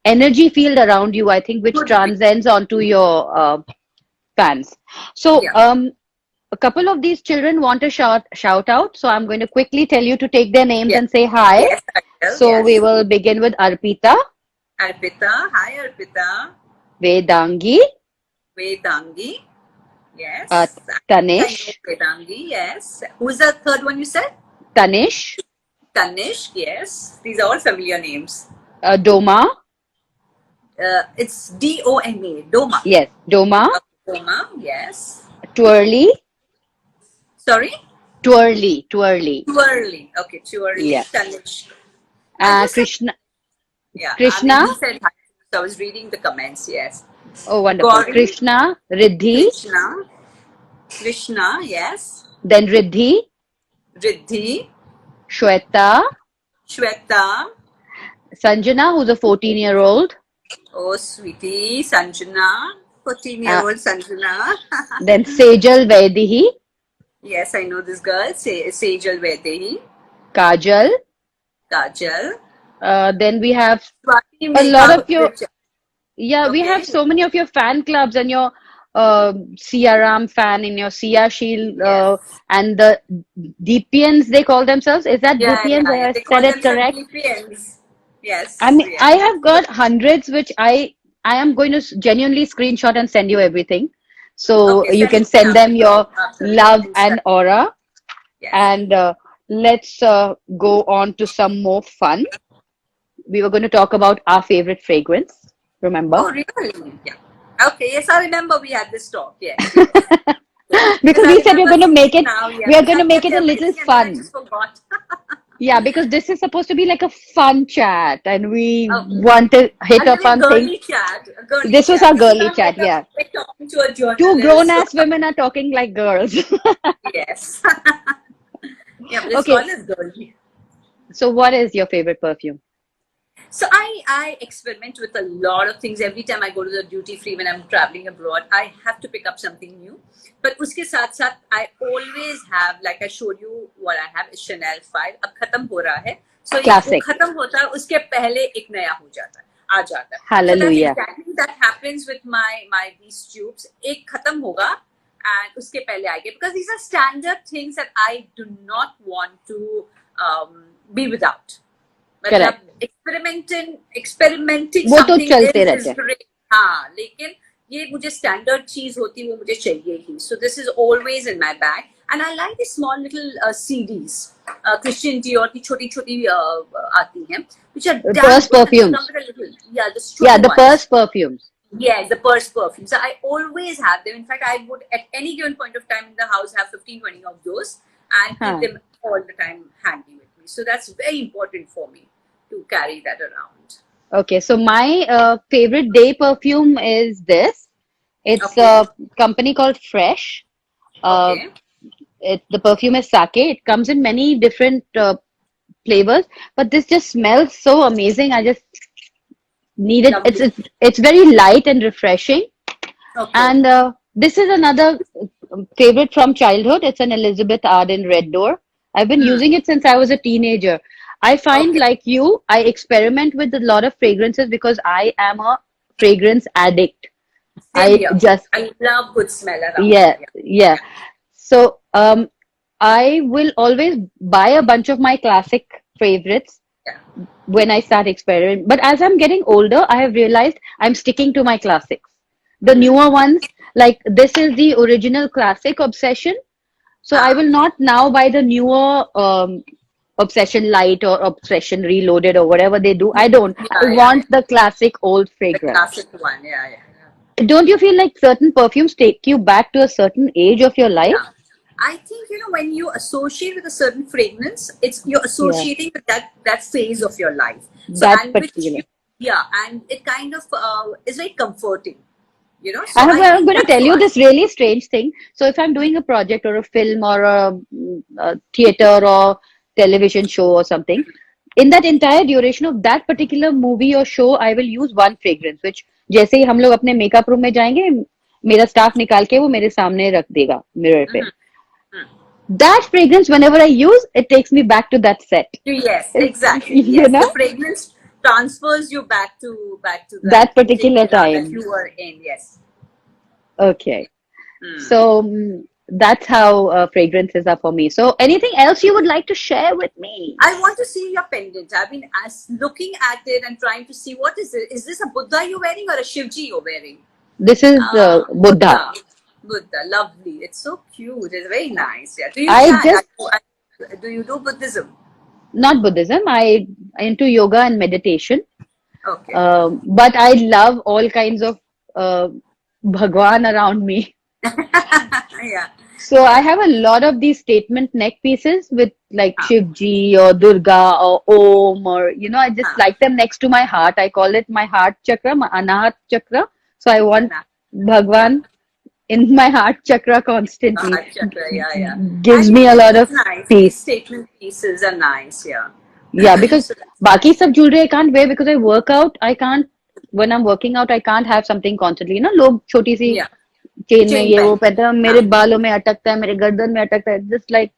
energy field around you, I think, which Could be. transcends onto your fans. So, Yeah. a couple of these children want a shout out. So, I'm going to quickly tell you to take their names Yes. and say hi. Yes, I will. So, we Yes. will begin with Arpita, Arpita. Hi, Arpita. Vedangi, Vedangi. uh, Yes. I think I know Tanish, Vedangi. Yes. Who's the third one you said? Tanish, Tanish. Yes. These are all familiar names. Doma. It's Doma. Doma. Yes, Doma, Doma. Yes. Twirly. Sorry? Twirly, twirly. Too early. Okay, too early. Yeah. Tanish. I just said, Krishna, yeah. I mean, Krishna. he said hi. So I was reading the comments. Yes. Oh, wonderful. Gauri. Krishna, Riddhi, Krishna. Krishna. Yes. then Riddhi, Riddhi. Shweta, Shweta. Sanjana, who's a 14-year-old, Oh, sweetie, Sanjana, 14 year uh, old Sanjana. then Sejal Vaidehi, Yes, I know this girl, Sejal Vedehi, Kajal. Kajal, Then we have Swati a lot Megha of your, Richard. yeah, we have Okay, so many of your fan clubs and your Sia Ram fan in your Sia Shield yes. and the Deepians, they call themselves. Is that Yeah, Deepians? yeah, Have yeah. I They call said it themselves correct? DPNs. I Yes, mean, yes. I have got hundreds, which I am going to genuinely screenshot and send you everything. So Okay, you send can it me send them after your the love Insta. and aura. Yes. And let's go on to some more fun. We were going to talk about our favorite fragrance. Remember? Oh, really? Yeah. Okay. Yes, I remember we had this talk. Yes. Yes. Yeah. Because Because I we said remember seeing it now. Yeah. we are Because going to I make kept it a little erasing and then I fun. just forgot. Yeah, because this is supposed to be like a fun chat, and we Okay. want to hit And a then a fun thing. girly chat. A girly This was chat. our This is girly not chat, yeah. like talking to a Two grown journalist. ass women are talking like girls. Yes. Yeah, but it's Okay, called as girly. so what is your favorite perfume? So I experiment with a lot of things. Every time I go to the duty free when I'm traveling abroad, I have to pick up something new. But uske saath saath, I always have, like I showed you, what I have is Chanel 5. अब खत्म हो रहा है. So वो Classic. खत्म होता है, उसके पहले एक नया हो जाता है, आ जाता है. So that's Hallelujah. exactly that happens with my these tubes. एक खत्म होगा and उसके पहले आएंगे, because these are standard things that I do not want to be without. Correct. मतलब experimenting वो तो something चलते is रहते हैं. great. हाँ, लेकिन ये मुझे standard चीज होती, वो मुझे चाहिए ही. So this is always in my bag, and I like the small little CDs. Christian Dior की छोटी छोटी आती हैं, which are damn Purse good, and they come perfumes. with a little, yeah, the Yeah, strong the ones. purse perfumes. Yes, the purse perfumes. I always have them. In fact, I would at any given point of time in the house have 15-20 of those and keep Huh. them all the time handy with me. So that's very important for me to carry that around. Okay, so my favorite day perfume is this. It's Okay. a company called Fresh. Uh, Okay. the perfume is sake. It comes in many different flavors, but this just smells so amazing. I just need it. Lovely. It's very light and refreshing. Okay. And this is another favorite from childhood. It's an Elizabeth Arden Red Door. I've been using it since I was a teenager. I find, Okay. like you, I experiment with a lot of fragrances because I am a fragrance addict. Same I here. just, I love good smell around yeah, me. yeah. So I will always buy a bunch of my classic favorites Yeah. when I start experimenting. But as I'm getting older, I have realized I'm sticking to my classics. The newer ones, like this is the original classic Obsession. So I will not now buy the newer Obsession Light or Obsession Reloaded or whatever they do. I don't. I Yeah, yeah, want yeah. the classic old The fragrance. classic one. Yeah, yeah, yeah. Don't you feel like certain perfumes take you back to a certain age of your life? Yeah. I think, when you associate with a certain fragrance, it's you're Yeah, associating with that phase of your life. So, that and which particular. yeah, and it kind of is very comforting. So I I'm think going to that's tell you why. this really strange thing. So, if I'm doing a project or a film or a theater or television show or something, in that entire duration of that particular movie or show, I will use one fragrance, which जैसे ही हम लोग अपने makeup room में जाएंगे, मेरा staff निकाल के वो मेरे सामने रख देगा मिरर पे. That fragrance, whenever I use, it takes me back to that set. Yes, exactly. You Yes, the know, fragrance transfers you back to that that particular era that time. you were in. Yes. Okay. So that's how fragrances are for me. So anything else you would like to share with me? I want to see your pendant. I've been looking at it and trying to see what is it. Is this a Buddha you're wearing or a Shivji you're wearing? This is Buddha. Buddha, lovely. It's so cute. It's very nice. Yeah. Do you I chant? just Do you do Buddhism? not Buddhism. I into yoga and meditation. Okay. But I love all kinds of Bhagwan around me. Yeah. So I have a lot of these statement neck pieces with like Shivji or Durga or Om or I just like them next to my heart. I call it my heart chakra, my Anahat chakra. So I want Bhagwan in my heart chakra constantly. Heart chakra, yeah. Gives I me think a lot it's of nice. These peace. statement pieces are nice, yeah. Yeah, because So बाकी सब jewelry I can't wear because I work out. I can't when I'm working out I can't have something constantly. लोग छोटी सी yeah, chain में chain ये वो pen. पहनते हैं मेरे बालों में अटकता है मेरे गर्दन में अटकता है just like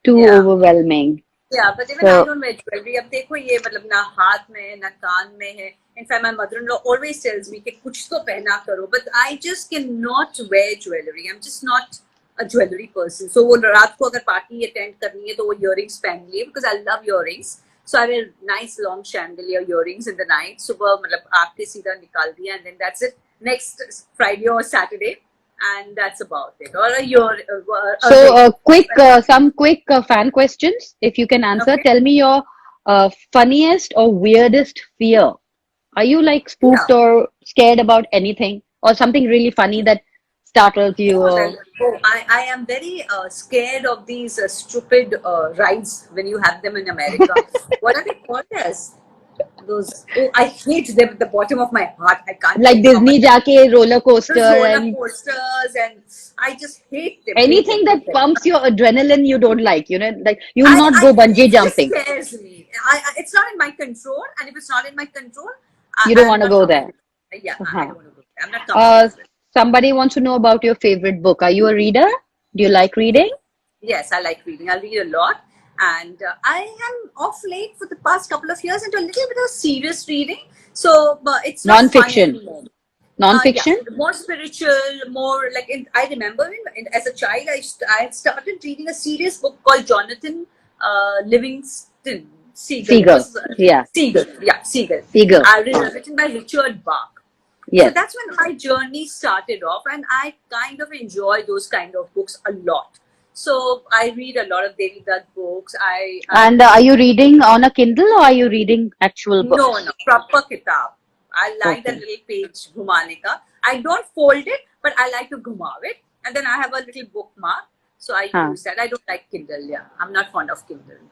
too Yeah. overwhelming. Yeah, but even So I don't wear jewelry. अब देखो ये मतलब ना हाथ में है ना कान में है. In fact, my mother-in-law always tells me कि कुछ तो पहना करो. But I just cannot wear jewelry. I'm just not a jewelry person. So वो रात को अगर party attend करनी है तो वो earrings पहन लिए because I love earrings. So I wear nice long chandelier earrings in the night. सुबह मतलब आँख के सीधा निकाल दिया and then that's it. Next Friday or Saturday, and that's about it. Or a year. So, some quick fan questions, if you can answer. Okay. Tell me your funniest or weirdest fear. Are you like Yeah. spooked or scared about anything, or something really funny that startled you? Oh, Or I am very scared of these stupid rides when you have them in America. What are they called as? Those, oh, I hate them at the bottom of my heart. I can't tell like you how much. Disney jaake roller coaster Those roller and coasters, and I just hate them, hate them, anything that hate them. pumps your adrenaline, you don't like. Like you will not go It bungee just jumping. scares me. It's not in my control, and if it's not in my control, You don't I'm want to not go there. comfortable. Yeah, I Uh-huh. don't want to go. I'm not comfortable with it. Somebody wants to know about your favorite book. Are you a reader? Do you like reading? Yes, I like reading. I read a lot, and I am off late for the past couple of years into a little bit of serious reading. So it's not fun Non-fiction. anymore. Yeah, Non-fiction? more spiritual, more like I remember as a child, I started reading a serious book called Jonathan Livingston Seagull. It Seagull. was Yeah. Seagull, yeah, Seagull. Seagull. Written by Richard Bach. So Yes. that's when my journey started off, and I kind of enjoy those kind of books a lot. So I read a lot of David Dutt books. And are you reading on a Kindle or are you reading actual No, books? no, proper kitab. I like that Okay. little page ghumane ka. I don't fold it, but I like to ghumav it. And then I have a little bookmark. So I Huh. use that. I don't like Kindle, yeah. I'm not fond of Kindle.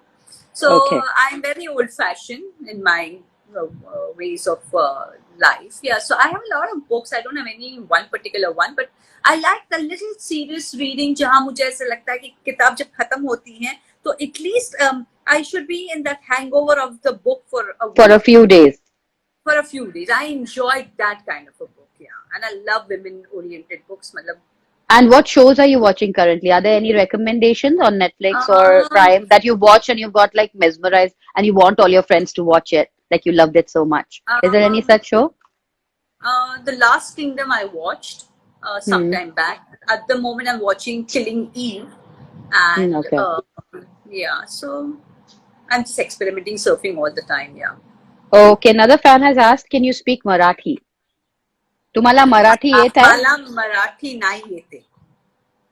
So Okay. I'm very old fashioned in my ways of life. Yeah, so I have a lot of books. I don't have any one particular one, but I like the little serious reading जहाँ मुझे ऐसा लगता है कि किताब जब खत्म होती है तो at least I should be in that hangover of the book for a For a week, few days. for a few days. I enjoyed that kind of a book, yeah. And I love women-oriented books. मतलब, And what shows are you watching currently? Are there any recommendations on Netflix or um, Prime that you watch and you got like mesmerized and you want all your friends to watch it? Like you loved it so much. Is there any um, such show? The Last Kingdom I watched Hmm. sometime back. At the moment, I'm watching Killing Eve, and Okay. yeah, so I'm just experimenting, surfing all the time. Yeah. Okay. Another fan has asked, can you speak Marathi? तुम्हाला मराठी येत आहे? मला मराठी नाही येते.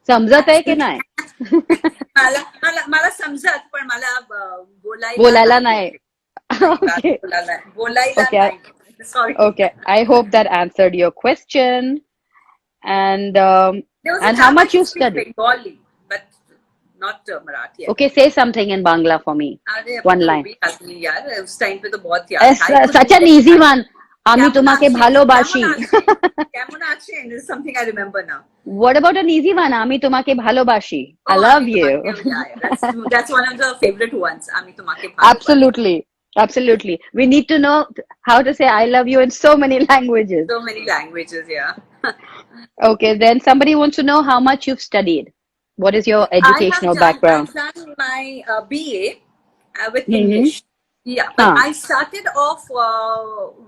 समजत आहे की नाही? मला मला मला समजत पण मला बोलायला बोलायला नाही नाही. येते. नाही Okay. बोलायला Okay. नाही. Sorry. Okay. I hope that answered your question. And There was a and how time I much could you speak study? Bengali, but not Marathi. Okay, say something in Bangla for me. अरे अभी One तो line. भी हंसनी यार उस time पे तो बहुत याद है I could Such do an that. easy one. আমি কেমন তোমাকে আছেন ভালোবাসি. কেমন আছেন is something I remember now. What about an easy one? আমি তোমাকে ভালোবাসি. I Oh, love আমি you. তোমাকে yeah, that's one of the favorite ones. আমি তোমাকে ভালোবাসি. Absolutely. Absolutely. We need to know how to say I love you in so many languages. So many languages, yeah. Okay, then somebody wants to know how much you've studied. What is your educational background? I've done my BA with Mm-hmm. English. Yeah, but Huh. I started off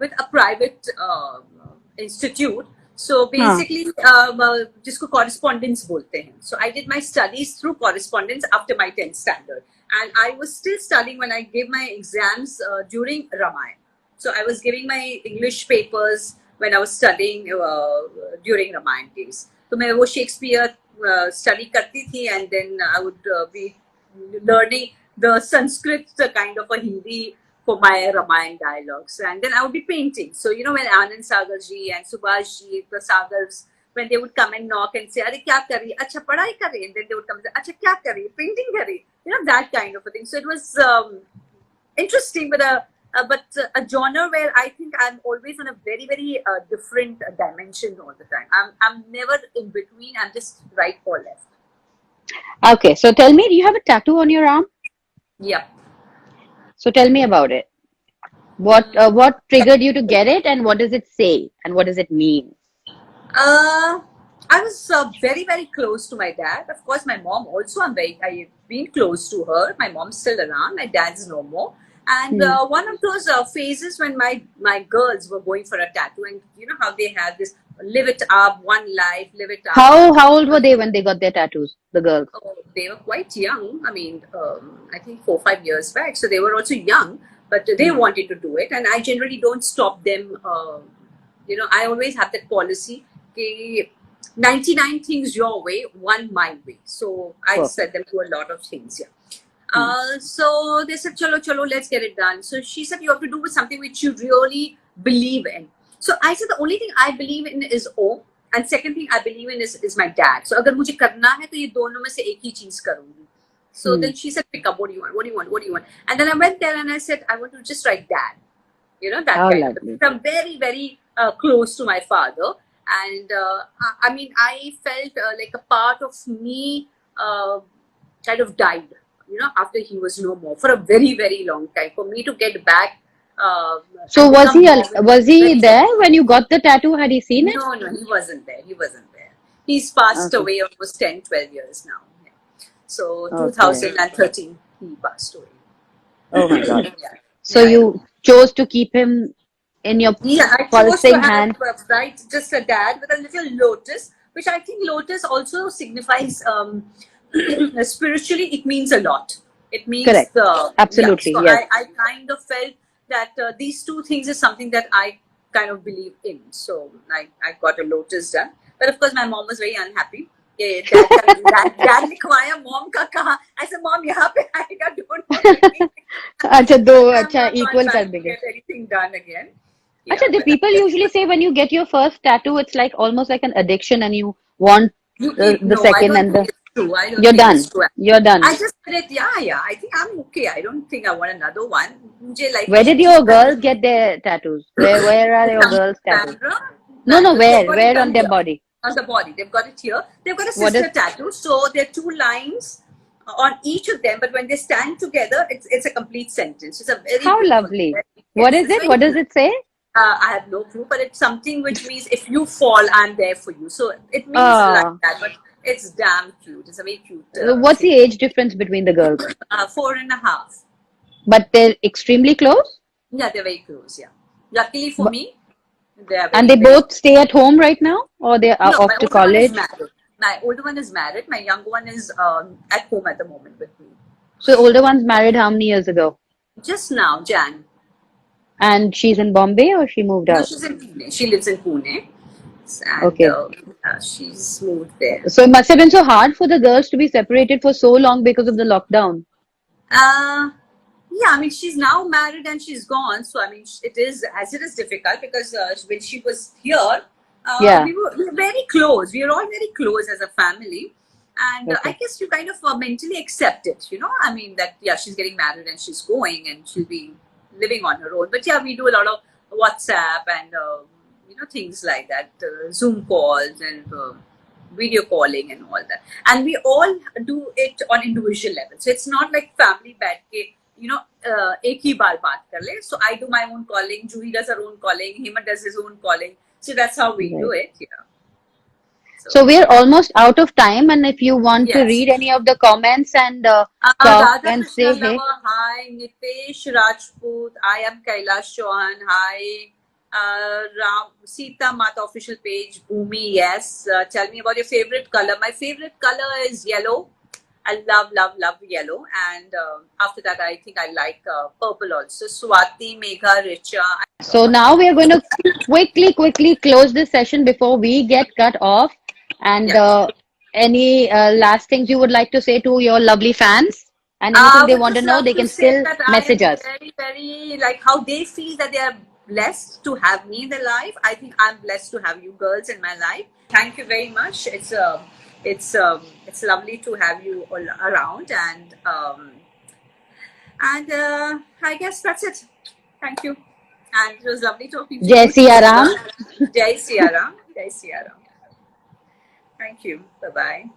with a private institute. So Huh. basically, जिसको correspondence बोलते हैं. So I did my studies through correspondence after my 10th standard. And I was still studying when I gave my exams during Ramayana. So I was giving my English papers when I was studying during Ramayana days. So मैं वो Shakespeare study करती थी, and then I would be learning the Sanskrit kind of a Hindi for my Ramayana dialogues, and then I would be painting. So you know when Anand Sagar ji and Subhash ji, the Sagars, when they would come and knock and say, "अरे क्या कर रही? अच्छा पढ़ाई कर रही," and then they would come and say, "अच्छा क्या कर रही? Painting कर रही?" You know, that kind of a thing. So it was interesting, but a genre where I think I'm always on a very different dimension all the time. I'm never in between. I'm just right or left. Okay, so tell me, do you have a tattoo on your arm? Yeah. So tell me about it. What triggered you to get it, and what does it say, and what does it mean? I was very close to my dad. Of course, my mom also. I've been close to her. My mom's still around. My dad's no more. And one of those phases when my girls were going for a tattoo, and you know how they have this live it up, one life, live it up. How old were they when they got their tattoos, the girls? Oh, they were quite young. I mean, I think 4-5 years back. So they were also young, but they wanted to do it. And I generally don't stop them. You know, I always have that policy. कि 99 things your way, one my way. So I said them to a lot of things. Yeah. So they said, chalo, chalo, let's get it done. So she said, you have to do something which you really believe in. So I said, the only thing I believe in is Om. And second thing I believe in is my dad. So agar mujhe karna hai, to ye dono mein se ek hi cheez karungi. So then she said, pick up, what do you want? What do you want? What do you want? And then I went there and I said, I want to just write dad. You know, that kind of. I'm very, very close to my father. And I mean, I felt like a part of me kind of died, you know, after he was no more for a very, very long time. For me to get back. So was he there when you got the tattoo? Had he seen it? No, he wasn't there. He wasn't there. He's passed away almost 10, 12 years now. Yeah. So 2013, he passed away. Oh my God. So you chose to keep him in your pulsing hand. Right, just a dad with a little lotus, which I think lotus also signifies spiritually. It means a lot. It means correct. Absolutely. Yeah, so yes. I kind of felt that these two things is something that I kind of believe in. So I got a lotus done, but of course my mom was very unhappy. Dad लिखवाया, mom का कहा. I said, mom यहाँ पे आएगा, don't. अच्छा दो अच्छा equal कर देंगे. Get anything done again. Yeah, the people usually say when you get your first tattoo, it's like almost like an addiction, and you want the second and the. You're done. You're done. I just said it. Yeah. I think I'm okay. I don't think I want another one. Where did your girls get their tattoos? Where are your girls' tattoos? No. Where on their body? On the body. They've got it here. They've got a sister tattoo. So there are two lines on each of them, but when they stand together, it's a complete sentence. It's a very how lovely. What is it? What does it say? I have no clue, but it's something which means if you fall, I'm there for you. So it means like that, but it's damn cute. It's a very cute. What's the age difference between the girls? 4.5. But they're extremely close? Yeah, they're very close, yeah. Luckily for me, they are very, and they both stay at home right now? Or they are off to college? My older one is married. My younger one is at home at the moment with me. So the older one's married how many years ago? Just now, Jan. And she's in Bombay or she moved out? No, she's in Pune. She lives in Pune. And, okay. She's moved there. So it must have been so hard for the girls to be separated for so long because of the lockdown. Yeah, I mean, she's now married and she's gone. So, I mean, it is difficult because when she was here, we were very close. We were all very close as a family. And I guess you kind of mentally accept it, you know. I mean, that, she's getting married and she's going and she'll be living on her own. But we do a lot of WhatsApp and, things like that, Zoom calls and video calling and all that. And we all do it on individual level. So it's not like family bad, ek hi baar baat kar le. So I do my own calling, Juhi does her own calling, Hema does his own calling. So that's how we do it, So we're almost out of time, and if you want to read any of the comments and talk and say hey. Hi, Nitesh Rajput. I am Kailash Chauhan. Hi. Ram Sita Mata official page. Bhumi, yes. Tell me about your favorite color. My favorite color is yellow. I love yellow. And after that, I think I like purple also. Swati, Megha, Richa. So now we are going to quickly close this session before we get cut off. And any last things you would like to say to your lovely fans? And anything they want to know, they can still message us. Very, very, like how they feel that they are blessed to have me in their life. I think I'm blessed to have you girls in my life. Thank you very much. It's lovely to have you all around, and I guess that's it. Thank you, and it was lovely talking to you. Jai Siya Ram. Jai Siya Ram. Jai Siya Ram. Thank you. Bye bye.